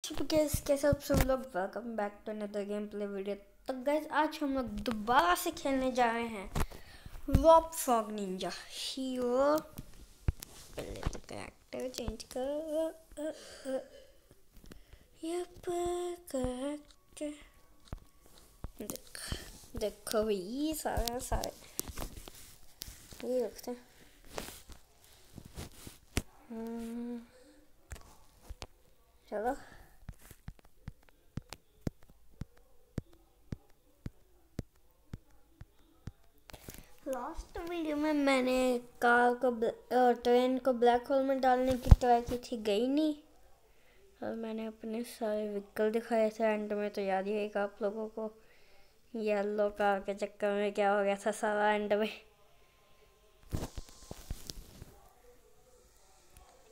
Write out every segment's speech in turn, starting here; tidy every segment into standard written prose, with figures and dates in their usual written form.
तो गाइस कैसे आप सब लोग, welcome back to another game play video. तो गाइस आज हम लोग दोबारा से खेलने जा रहे हैं रॉब फ्रॉग निंजा हीरो। पहले तो कैरेक्टर चेंज कर कैरेक्टर देखो भाई, सारे ये रखते हैं। चलो लास्ट वीडियो में मैंने कार को ट्रेन को ब्लैक होल में डालने की ट्राई की थी, गई नहीं। और मैंने अपने सारे व्हीकल दिखाए थे एंड में, तो याद ही है आप लोगों को येलो कार के चक्कर में क्या हो गया था सारा एंड में।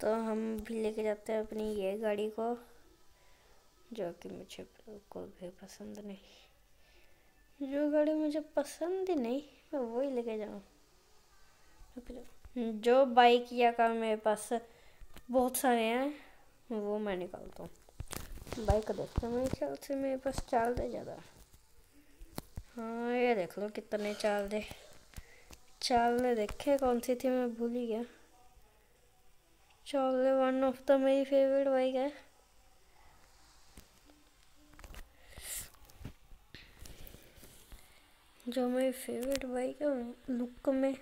तो हम भी लेके जाते हैं अपनी ये गाड़ी को, जो कि मुझे बिल्कुल भी पसंद नहीं। जो गाड़ी मुझे पसंद ही नहीं मैं वही लेके जाऊँ। जो बाइक या कार मेरे पास बहुत सारे हैं वो मैं निकालता हूँ। बाइक देखते हैं, मेरे ख्याल से मेरे पास चाल दे ज़्यादा। हाँ ये देख लो कितने चाल दे देखे कौन सी थी मैं भूल ही गया। चार्ले वन ऑफ द मेरी फेवरेट बाइक है। जो मेरी फेवरेट बाइक है लुक में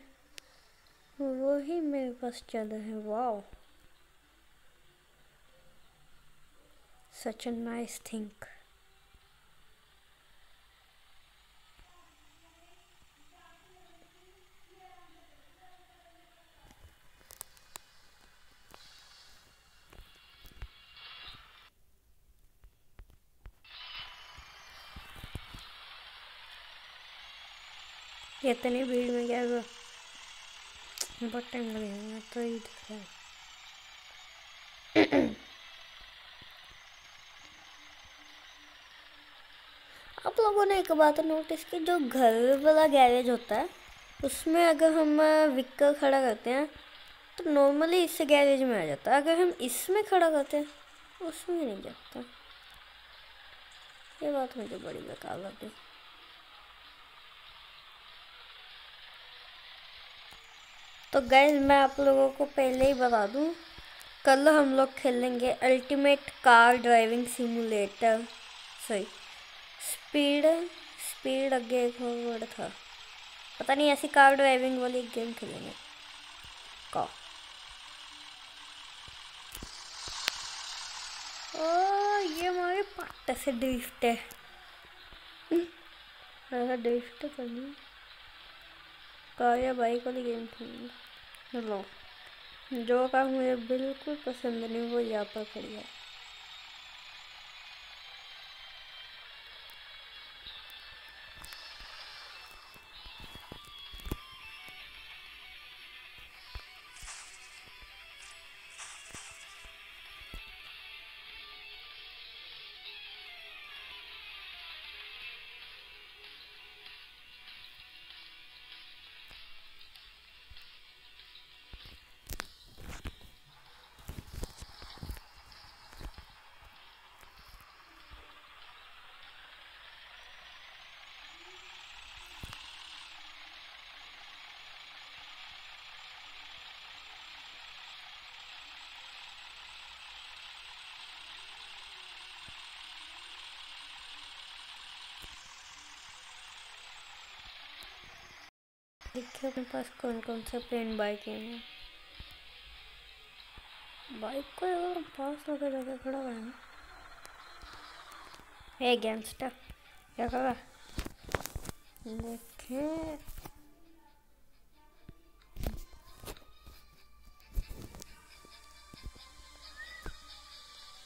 वो ही मेरे पास चला है। Wow, such a nice thing. इतनी भीड़ में क्या होगा, बहुत टाइम लगेगा। तो ही दिख रहा है। आप लोगों ने एक बात नोटिस की, जो घर वाला गैरेज होता है उसमें अगर हम व्हीकल खड़ा करते हैं तो नॉर्मली इस गैरेज में आ जाता है। अगर हम इसमें खड़ा करते हैं उसमें नहीं जाता। ये बात मुझे बड़ी बेकार लगी। तो गाइस मैं आप लोगों को पहले ही बता दूं, कल हम लोग खेलेंगे ultimate car driving simulator. Sorry, speed आगे एक और वर्ड था, पता नहीं, ऐसी कार ड्राइविंग वाली गेम खेलेंगे का। ओ ये हमारे पार्ट से ड्रिफ्ट है। ऐसा ड्रिफ्ट करनी कार या बाइक वाली गेम खेलेंगे। चलो, जो कार मुझे बिल्कुल पसंद नहीं वो यहाँ पर खड़ी है। देखिए अपने पास कौन कौन से प्लेन बाइक हैं। बाइक को अगर पास लगा जाकर खड़ा हुआ है ना, हे गैंगस्टर क्या कर रहा है? देखें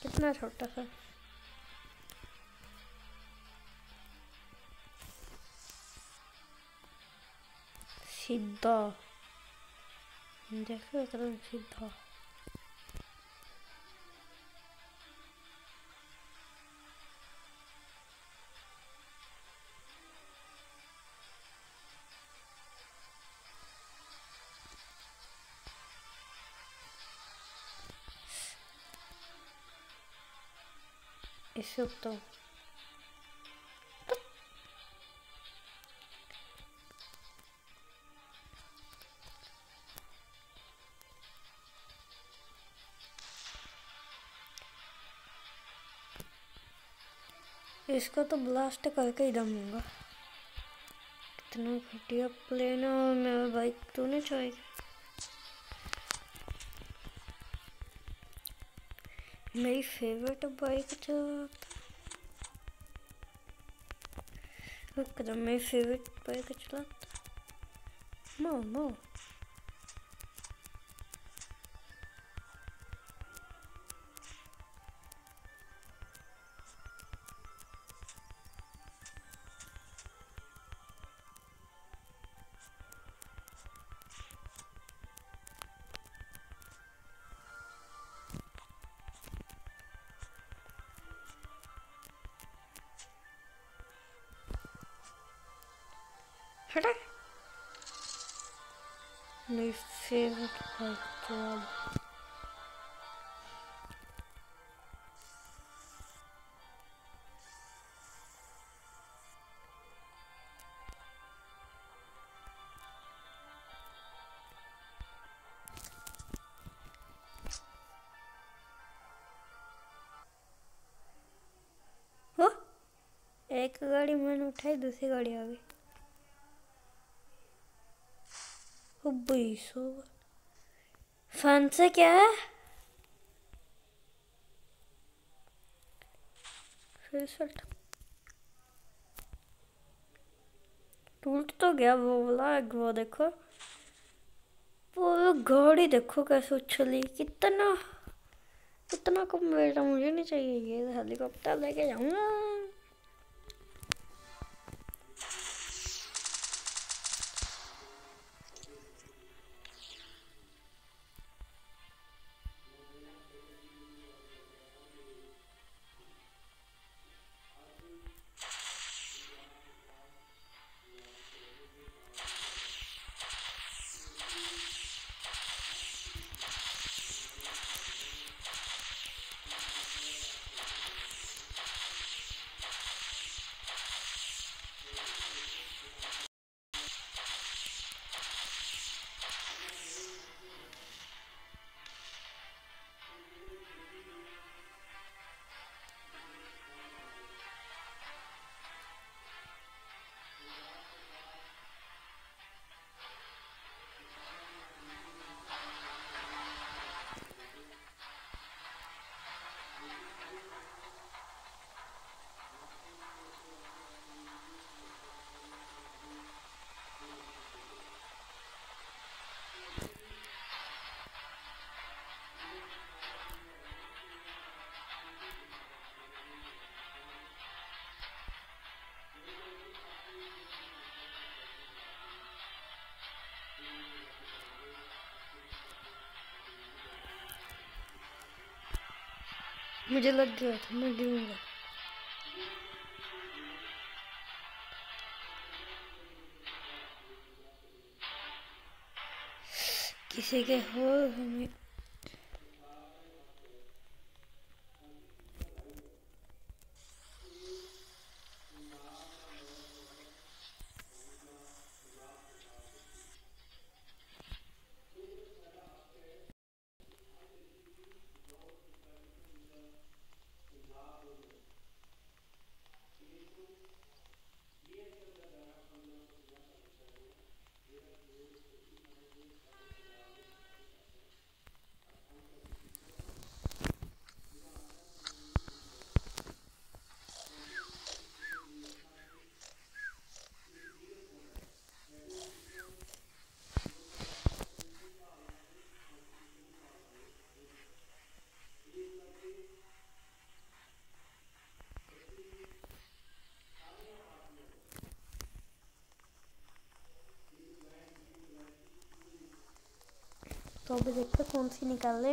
कितना छोटा सा। सीधा देखो एकदम सीधा। इससे तो इसको तो ब्लास्ट करके ही दमूंगा। इतना घटिया प्लेन है मेरा बाइक तूने चाहिए। मेरी फेवरेट बाइक जो रुक जा, मेरी फेवरेट बाइक चलाता मो हटा। मेरी फेवरेट बाइक चला। एक गाड़ी मैंने उठाई, दूसरी गाड़ी आ गई। फन से क्या है? फिर सल्ट टूट तो गया वो वाला। वो देखो, वो गाड़ी देखो कैसे उछली। कितना इतना कम बेटा, मुझे नहीं चाहिए ये हेलीकॉप्टर लेके जाऊंगा। मुझे लग गया था मैं गिरूंगा। किसी के हो हमें तो अभी देखते कौन सी निकाल ले।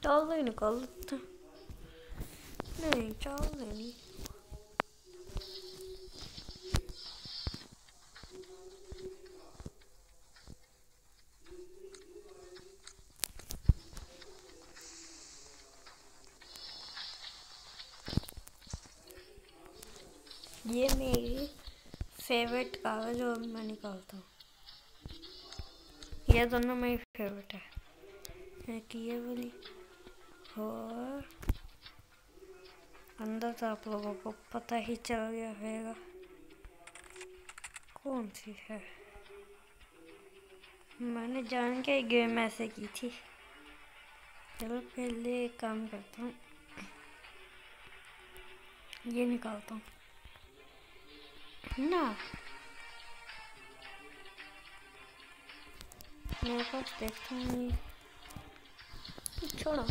चल ही निकाल लेते। नहीं चल नहीं। ये मेरी फेवरेट कागज और मैं निकालता हूँ। ये दोनों मेरी फेवरेट है, एक ये वाली और अंदर तो आप लोगों को पता ही चल गया होगा कौन सी है। मैंने जान के गेम ऐसे की थी। चलो पहले एक काम करता हूँ, ये निकालता हूँ ना। मेरे पास देखता हूँ, छोड़ो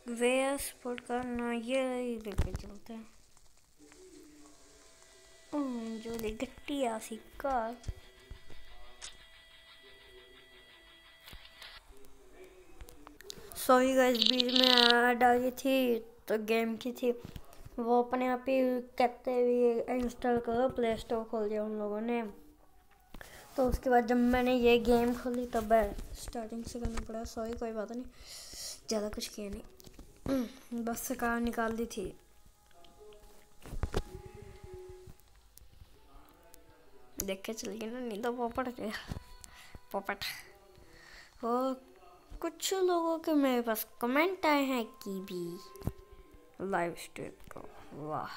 वे स्पोर्ट का ना, ये लेके चलते हैं। जो गट्टी आसी कार सॉरी गाइस, बीच में ऐड आ गई थी तो गेम की थी, वो अपने आप ही कहते हुए इंस्टॉल करो, प्ले स्टोर खोल दिया उन लोगों ने। तो उसके बाद जब मैंने ये गेम खोली तब स्टार्टिंग से करना पड़ा। सॉरी, कोई बात नहीं, ज़्यादा कुछ किया नहीं, बस कार निकाल दी थी। देख के चलिए ना, नहीं तो पोपट गया पोपट। और कुछ लोगों के मेरे पास कमेंट आए हैं कि भी लाइव स्ट्रीम को, वाह।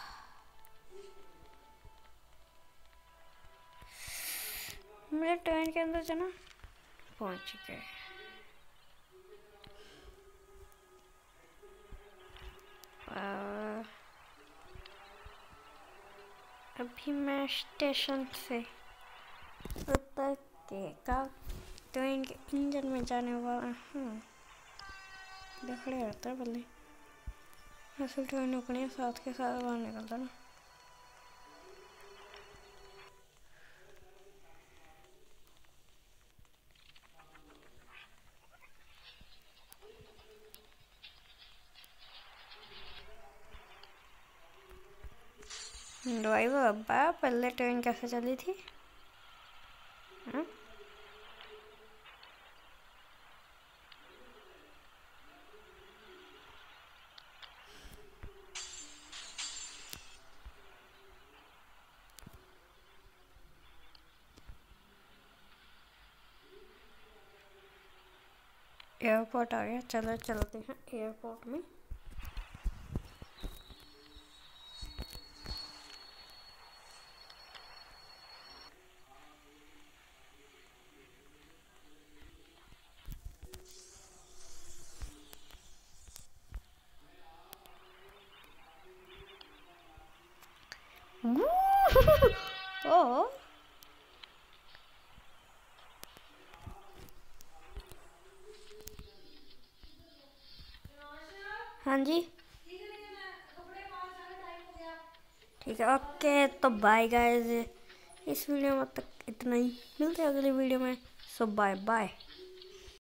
मेरे ट्रेन के अंदर जाना पहुंच चुके। अभी मैं स्टेशन से उतर के का ट्रेन के इंजन में जाने वाला हूँ। देखड़े रहता है पहले ऐसे ट्रेन रुकने साथ के साथ बाहर निकलता ना। ड्राइवर अब्बा, पहले ट्रेन कैसे चली थी? हाँ? एयरपोर्ट आ गया, चलो चलते हैं एयरपोर्ट में। ओ हाँ जी, ठीक है, ओके। तो बाय गाइस, इस वीडियो में तक इतना ही, मिलते हैं अगली वीडियो में। सो बाय बाय।